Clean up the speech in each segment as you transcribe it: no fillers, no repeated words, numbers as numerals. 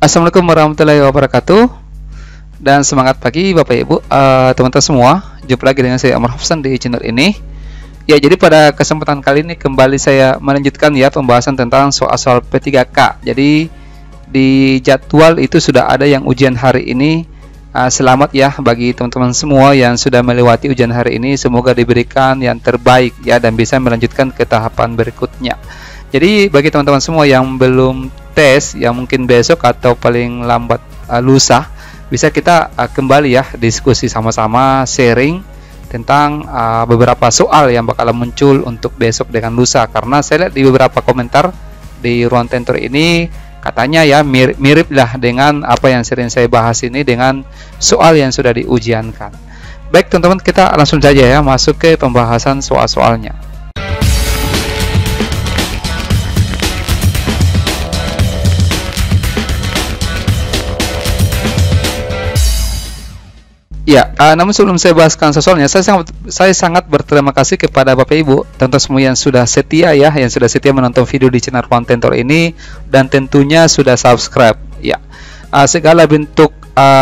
Assalamualaikum warahmatullahi wabarakatuh. Dan semangat pagi Bapak Ibu, teman-teman semua. Jumpa lagi dengan saya Amar Hafsan di channel ini. Ya, jadi pada kesempatan kali ini kembali saya melanjutkan ya pembahasan tentang soal-soal P3K. Jadi di jadwal itu sudah ada yang ujian hari ini. Selamat ya bagi teman-teman semua yang sudah melewati ujian hari ini. Semoga diberikan yang terbaik ya dan bisa melanjutkan ke tahapan berikutnya. Jadi bagi teman-teman semua yang belum tes, yang mungkin besok atau paling lambat lusa, bisa kita kembali ya diskusi sama-sama, sharing tentang beberapa soal yang bakalan muncul untuk besok dengan lusa. Karena saya lihat di beberapa komentar di ruang tentor ini katanya ya mirip lah dengan apa yang sering saya bahas ini dengan soal yang sudah diujiankan. Baik teman-teman, kita langsung saja ya masuk ke pembahasan soal-soalnya. Ya, namun sebelum saya bahaskan soalnya, saya sangat berterima kasih kepada Bapak Ibu, teman-teman semua yang sudah setia ya, yang sudah setia menonton video di channel Ruang Tentor ini dan tentunya sudah subscribe. Ya, segala bentuk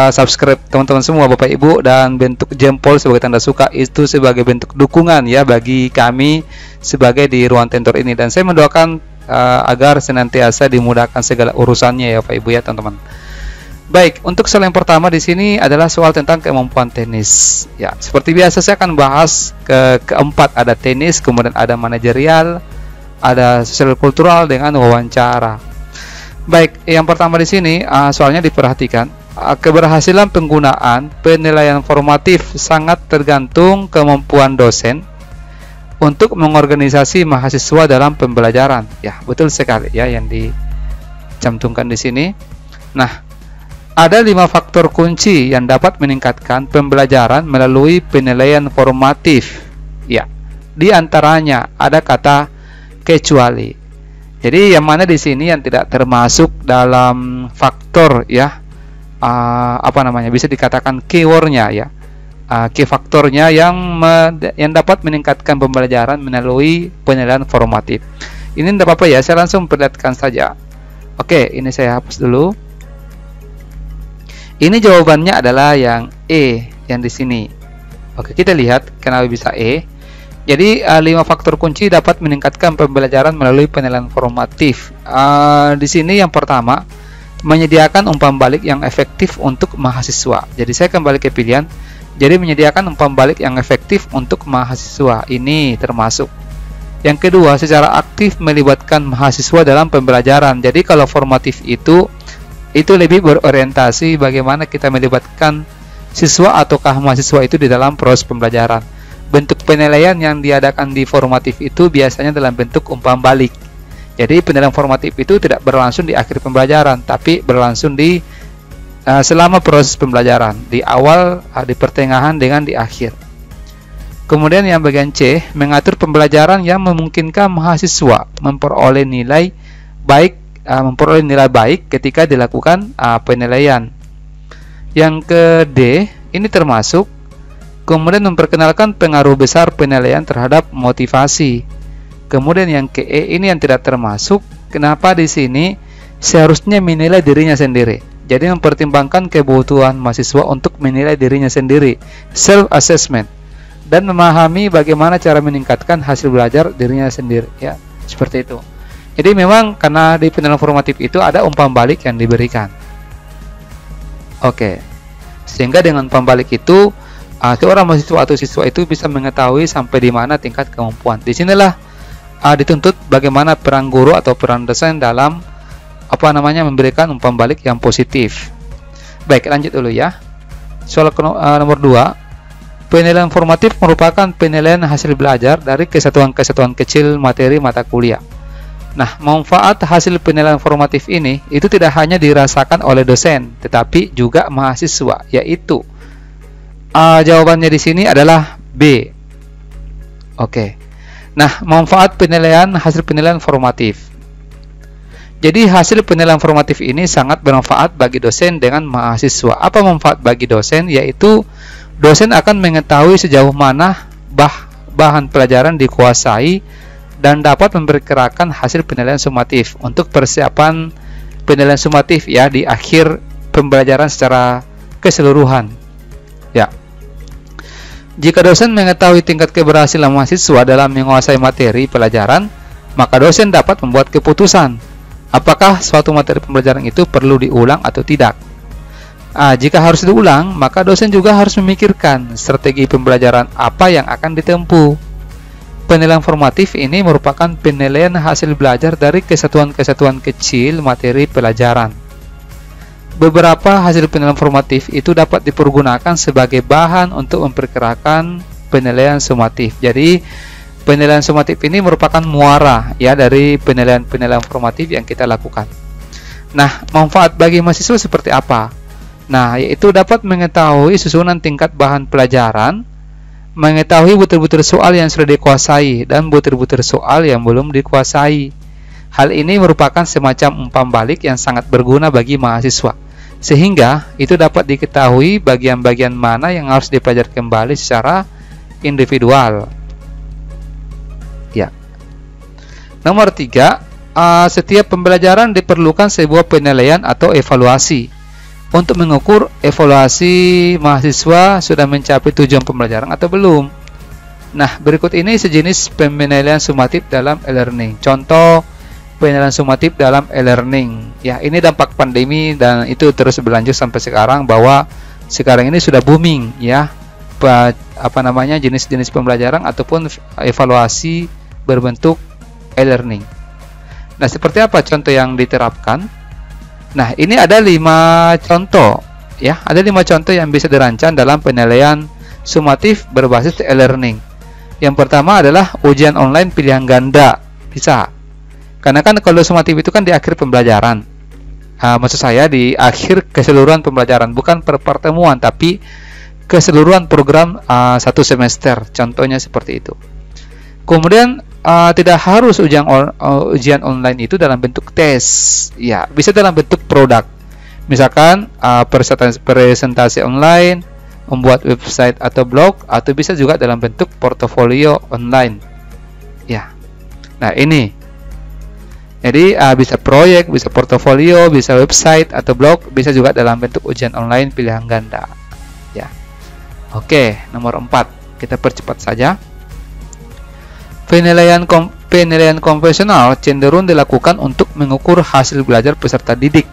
subscribe teman-teman semua Bapak Ibu dan bentuk jempol sebagai tanda suka itu sebagai bentuk dukungan ya bagi kami sebagai di Ruang Tentor ini, dan saya mendoakan agar senantiasa dimudahkan segala urusannya ya Bapak Ibu ya teman-teman. Baik, untuk soal yang pertama di sini adalah soal tentang kemampuan tenis. Ya, seperti biasa saya akan bahas keempat, ada tenis, kemudian ada manajerial, ada sosial kultural dengan wawancara. Baik, yang pertama di sini soalnya diperhatikan. Keberhasilan penggunaan penilaian formatif sangat tergantung kemampuan dosen untuk mengorganisasi mahasiswa dalam pembelajaran. Ya, betul sekali ya yang dicantumkan di sini. Nah, ada 5 faktor kunci yang dapat meningkatkan pembelajaran melalui penilaian formatif. Ya, di antaranya ada kata kecuali. Jadi yang mana di sini yang tidak termasuk dalam faktor ya, bisa dikatakan keywordnya ya, key faktornya yang dapat meningkatkan pembelajaran melalui penilaian formatif. Ini tidak apa-apa ya, saya langsung perlihatkan saja. Oke, ini saya hapus dulu. Ini jawabannya adalah yang E, yang di sini. Oke, kita lihat kenapa bisa E. Jadi 5 faktor kunci dapat meningkatkan pembelajaran melalui penilaian formatif. Di sini yang pertama, menyediakan umpan balik yang efektif untuk mahasiswa. Jadi saya kembali ke pilihan. Jadi menyediakan umpan balik yang efektif untuk mahasiswa. Ini termasuk. Yang kedua, secara aktif melibatkan mahasiswa dalam pembelajaran. Jadi kalau formatif itu lebih berorientasi bagaimana kita melibatkan siswa ataukah mahasiswa itu di dalam proses pembelajaran. Bentuk penilaian yang diadakan di formatif itu biasanya dalam bentuk umpan balik. Jadi penilaian formatif itu tidak berlangsung di akhir pembelajaran, tapi berlangsung di selama proses pembelajaran, di awal, di pertengahan dengan di akhir. Kemudian yang bagian C, mengatur pembelajaran yang memungkinkan mahasiswa memperoleh nilai baik ketika dilakukan penilaian. Yang ke D, ini termasuk kemudian memperkenalkan pengaruh besar penilaian terhadap motivasi. Kemudian yang ke E, ini yang tidak termasuk. Kenapa di sini seharusnya menilai dirinya sendiri. Jadi mempertimbangkan kebutuhan mahasiswa untuk menilai dirinya sendiri, self assessment, dan memahami bagaimana cara meningkatkan hasil belajar dirinya sendiri ya, seperti itu. Jadi memang karena di penilaian formatif itu ada umpan balik yang diberikan. Oke. Sehingga dengan umpan balik itu seorang mahasiswa atau siswa itu bisa mengetahui sampai di mana tingkat kemampuan. Di sinilah dituntut bagaimana peran guru atau peran dosen dalam memberikan umpan balik yang positif. Baik, lanjut dulu ya. Soal nomor 2. Penilaian formatif merupakan penilaian hasil belajar dari kesatuan-kesatuan kecil materi mata kuliah. Nah, manfaat hasil penilaian formatif ini itu tidak hanya dirasakan oleh dosen, tetapi juga mahasiswa, yaitu jawabannya di sini adalah B. Oke. Nah, manfaat hasil penilaian formatif. Jadi hasil penilaian formatif ini sangat bermanfaat bagi dosen dengan mahasiswa. Apa manfaat bagi dosen? Yaitu dosen akan mengetahui sejauh mana bahan pelajaran dikuasai dan dapat memperkirakan hasil penilaian sumatif untuk persiapan penilaian sumatif ya di akhir pembelajaran secara keseluruhan. Ya. Jika dosen mengetahui tingkat keberhasilan mahasiswa dalam menguasai materi pelajaran, maka dosen dapat membuat keputusan apakah suatu materi pembelajaran itu perlu diulang atau tidak. Jika harus diulang, maka dosen juga harus memikirkan strategi pembelajaran apa yang akan ditempuh. Penilaian formatif ini merupakan penilaian hasil belajar dari kesatuan-kesatuan kecil materi pelajaran. Beberapa hasil penilaian formatif itu dapat dipergunakan sebagai bahan untuk memperkirakan penilaian sumatif. Jadi, penilaian sumatif ini merupakan muara ya dari penilaian-penilaian formatif yang kita lakukan. Nah, manfaat bagi mahasiswa seperti apa? Nah, yaitu dapat mengetahui susunan tingkat bahan pelajaran, mengetahui butir-butir soal yang sudah dikuasai dan butir-butir soal yang belum dikuasai. Hal ini merupakan semacam umpan balik yang sangat berguna bagi mahasiswa, sehingga itu dapat diketahui bagian-bagian mana yang harus dipelajari kembali secara individual. Ya. Nomor 3, setiap pembelajaran diperlukan sebuah penilaian atau evaluasi. Untuk mengukur evaluasi mahasiswa sudah mencapai tujuan pembelajaran atau belum. Nah, berikut ini sejenis penilaian sumatif dalam e-learning. Contoh penilaian sumatif dalam e-learning. Ya, ini dampak pandemi dan itu terus berlanjut sampai sekarang, bahwa sekarang ini sudah booming ya jenis-jenis pembelajaran ataupun evaluasi berbentuk e-learning. Nah, seperti apa contoh yang diterapkan? Nah, ini ada 5 contoh ya, ada 5 contoh yang bisa dirancang dalam penilaian sumatif berbasis e-learning. Yang pertama adalah ujian online pilihan ganda. Bisa. Karena kan kalau sumatif itu kan di akhir pembelajaran. Maksud saya di akhir keseluruhan pembelajaran, bukan per pertemuan tapi keseluruhan program 1 semester. Contohnya seperti itu. Kemudian tidak harus ujian online itu dalam bentuk tes, ya bisa dalam bentuk produk. Misalkan presentasi online, membuat website atau blog, atau bisa juga dalam bentuk portofolio online. Ya, nah ini. Jadi bisa proyek, bisa portofolio, bisa website atau blog, bisa juga dalam bentuk ujian online pilihan ganda. Ya, oke, nomor 4 kita percepat saja. Penilaian konvensional cenderung dilakukan untuk mengukur hasil belajar peserta didik.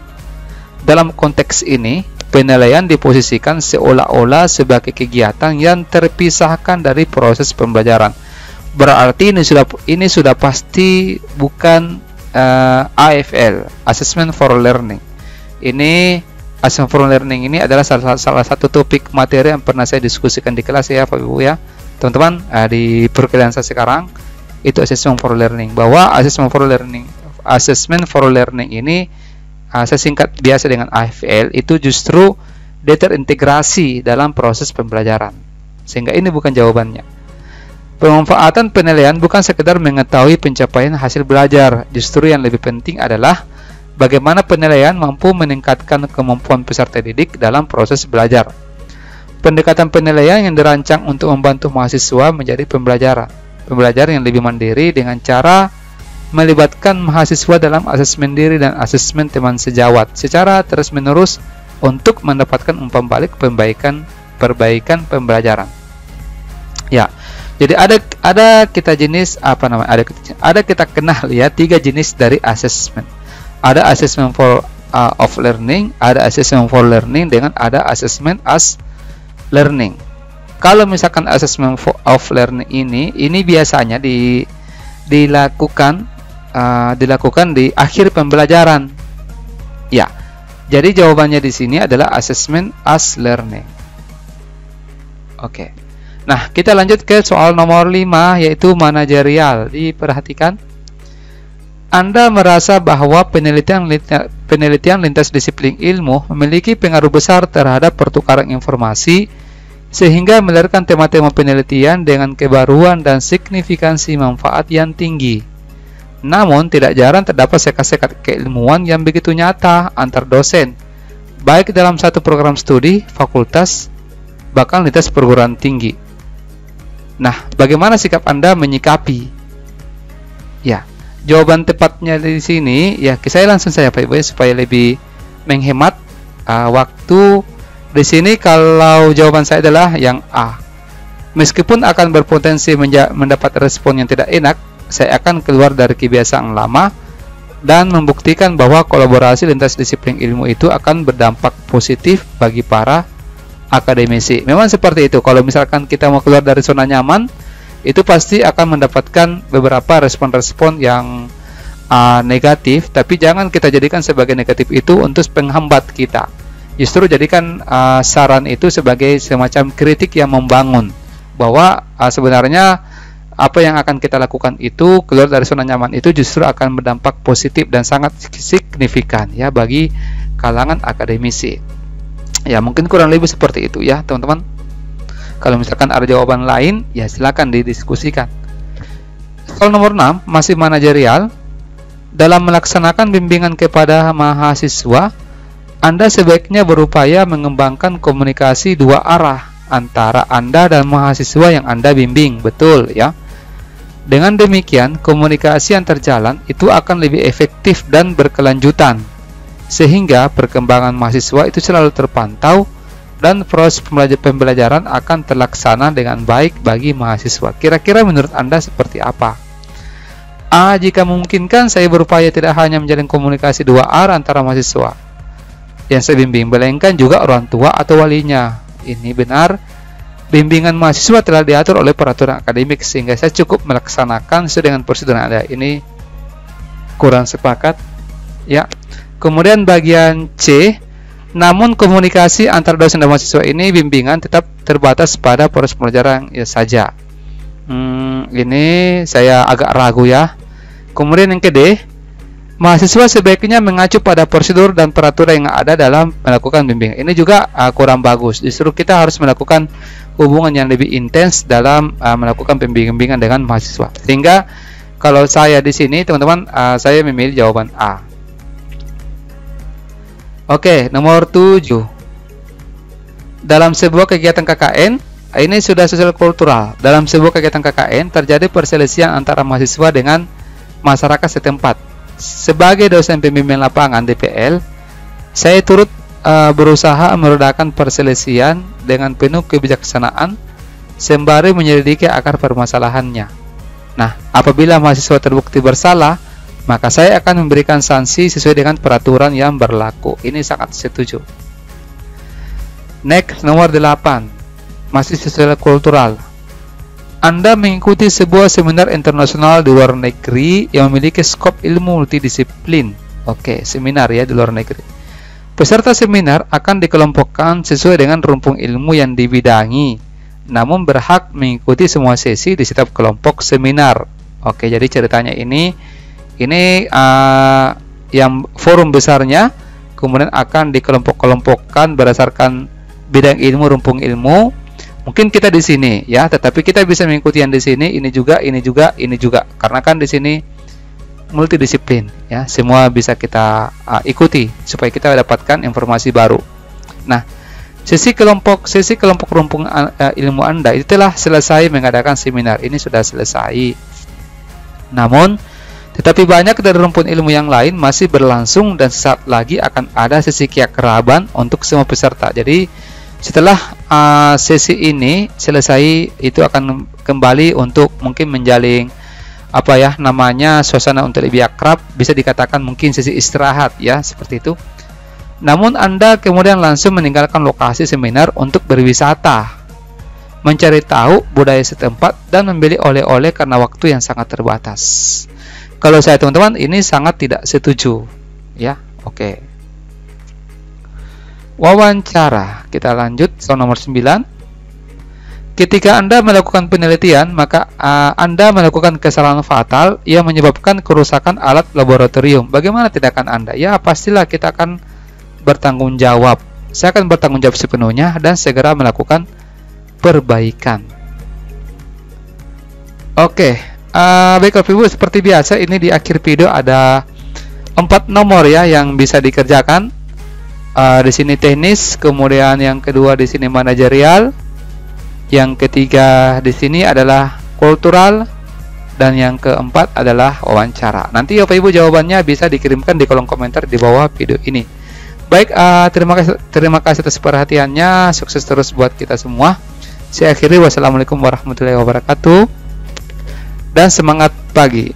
Dalam konteks ini, penilaian diposisikan seolah-olah sebagai kegiatan yang terpisahkan dari proses pembelajaran. Berarti ini sudah pasti bukan AFL, Assessment for Learning. Ini Assessment for Learning ini adalah salah satu topik materi yang pernah saya diskusikan di kelas ya, Pak Ibu ya. Teman-teman, di perkuliahan saya sekarang itu Assessment for Learning, bahwa Assessment for Learning ini saya singkat biasa dengan AFL, itu justru dia terintegrasi dalam proses pembelajaran, sehingga ini bukan jawabannya. Pemanfaatan penilaian bukan sekedar mengetahui pencapaian hasil belajar, justru yang lebih penting adalah bagaimana penilaian mampu meningkatkan kemampuan peserta didik dalam proses belajar. Pendekatan penilaian yang dirancang untuk membantu mahasiswa menjadi pembelajar yang lebih mandiri dengan cara melibatkan mahasiswa dalam asesmen diri dan asesmen teman sejawat secara terus-menerus untuk mendapatkan umpan balik perbaikan pembelajaran. Ya, jadi ada kita kenal ya 3 jenis dari assessment. Ada assessment of learning, ada assessment for learning, dengan ada assessment as learning. Kalau misalkan assessment of learning ini biasanya dilakukan di akhir pembelajaran. Ya. Jadi jawabannya di sini adalah assessment as learning. Oke. Nah, kita lanjut ke soal nomor 5, yaitu manajerial. Diperhatikan. Anda merasa bahwa penelitian lintas disiplin ilmu memiliki pengaruh besar terhadap pertukaran informasi, sehingga melahirkan tema-tema penelitian dengan kebaruan dan signifikansi manfaat yang tinggi. Namun, tidak jarang terdapat sekat-sekat keilmuan yang begitu nyata antar dosen, baik dalam satu program studi, fakultas, bahkan lintas perguruan tinggi. Nah, bagaimana sikap Anda menyikapi? Ya, jawaban tepatnya di sini ya, saya langsung saja Pak Ibu ya, supaya lebih menghemat waktu. Di sini kalau jawaban saya adalah yang A. Meskipun akan berpotensi mendapat respon yang tidak enak, saya akan keluar dari kebiasaan lama dan membuktikan bahwa kolaborasi lintas disiplin ilmu itu akan berdampak positif bagi para akademisi. Memang seperti itu. Kalau misalkan kita mau keluar dari zona nyaman, itu pasti akan mendapatkan beberapa respon-respon yang negatif, tapi jangan kita jadikan sebagai negatif itu untuk penghambat kita. Justru jadikan saran itu sebagai semacam kritik yang membangun, bahwa sebenarnya apa yang akan kita lakukan itu, keluar dari zona nyaman itu justru akan berdampak positif dan sangat signifikan ya bagi kalangan akademisi. Ya, mungkin kurang lebih seperti itu ya teman-teman. Kalau misalkan ada jawaban lain, ya silakan didiskusikan. Soal nomor 6, masih manajerial. Dalam melaksanakan bimbingan kepada mahasiswa, Anda sebaiknya berupaya mengembangkan komunikasi dua arah antara Anda dan mahasiswa yang Anda bimbing. Betul ya. Dengan demikian, komunikasi yang terjalan itu akan lebih efektif dan berkelanjutan, sehingga perkembangan mahasiswa itu selalu terpantau dan proses pembelajaran akan terlaksana dengan baik bagi mahasiswa. Kira-kira menurut Anda seperti apa? A. Jika memungkinkan, saya berupaya tidak hanya menjalin komunikasi dua arah antara mahasiswa yang saya bimbing, melainkan juga orang tua atau walinya. Ini benar. Bimbingan mahasiswa telah diatur oleh peraturan akademik, sehingga saya cukup melaksanakan sesuai dengan prosedur yang ada. Ini kurang sepakat. Ya. Kemudian bagian C. Namun komunikasi antara dosen dan mahasiswa ini bimbingan tetap terbatas pada proses pembelajaran saja. Ini saya agak ragu ya. Kemudian yang ke D, mahasiswa sebaiknya mengacu pada prosedur dan peraturan yang ada dalam melakukan bimbingan. Ini juga kurang bagus. Justru kita harus melakukan hubungan yang lebih intens dalam melakukan bimbingan dengan mahasiswa. Sehingga kalau saya di sini teman-teman, saya memilih jawaban A. Oke, nomor 7. Dalam sebuah kegiatan KKN, ini sudah sosial kultural. Dalam sebuah kegiatan KKN, terjadi perselisihan antara mahasiswa dengan masyarakat setempat. Sebagai dosen pembimbing lapangan DPL, saya turut berusaha meredakan perselisihan dengan penuh kebijaksanaan, sembari menyelidiki akar permasalahannya. Nah, apabila mahasiswa terbukti bersalah, maka saya akan memberikan sanksi sesuai dengan peraturan yang berlaku. Ini sangat setuju. Next, nomor 8. Masih sosial kultural. Anda mengikuti sebuah seminar internasional di luar negeri yang memiliki skop ilmu multidisiplin. Oke, seminar ya di luar negeri. Peserta seminar akan dikelompokkan sesuai dengan rumpun ilmu yang dibidangi, namun berhak mengikuti semua sesi di setiap kelompok seminar. Oke, jadi ceritanya ini yang forum besarnya kemudian akan dikelompok-kelompokkan berdasarkan bidang ilmu, rumpun ilmu. Mungkin kita di sini ya, tetapi kita bisa mengikuti yang di sini, ini juga, karena kan di sini multidisiplin ya, semua bisa kita ikuti supaya kita dapatkan informasi baru. Nah, sesi kelompok rumpun ilmu Anda itu telah selesai mengadakan seminar, ini sudah selesai. Namun tetapi banyak dari rumpun ilmu yang lain masih berlangsung dan sesaat lagi akan ada sesi keakraban untuk semua peserta. Jadi setelah sesi ini selesai, itu akan kembali untuk mungkin menjalin suasana untuk lebih akrab, bisa dikatakan mungkin sesi istirahat ya, seperti itu. Namun Anda kemudian langsung meninggalkan lokasi seminar untuk berwisata, mencari tahu budaya setempat dan membeli oleh-oleh karena waktu yang sangat terbatas. Kalau saya teman-teman, ini sangat tidak setuju ya. Oke. Wawancara. Kita lanjut soal nomor 9. Ketika Anda melakukan penelitian, maka Anda melakukan kesalahan fatal yang menyebabkan kerusakan alat laboratorium. Bagaimana tindakan Anda? Ya, pastilah kita akan bertanggung jawab. Saya akan bertanggung jawab sepenuhnya dan segera melakukan perbaikan. Oke. Baik Bapak Ibu, seperti biasa ini di akhir video ada 4 nomor ya yang bisa dikerjakan. Di sini teknis, kemudian yang kedua di sini manajerial, yang ketiga di sini adalah kultural, dan yang keempat adalah wawancara. Nanti Bapak Ibu jawabannya bisa dikirimkan di kolom komentar di bawah video ini. Baik, terima kasih atas perhatiannya. Sukses terus buat kita semua. Saya akhiri, wassalamualaikum warahmatullahi wabarakatuh, dan semangat pagi.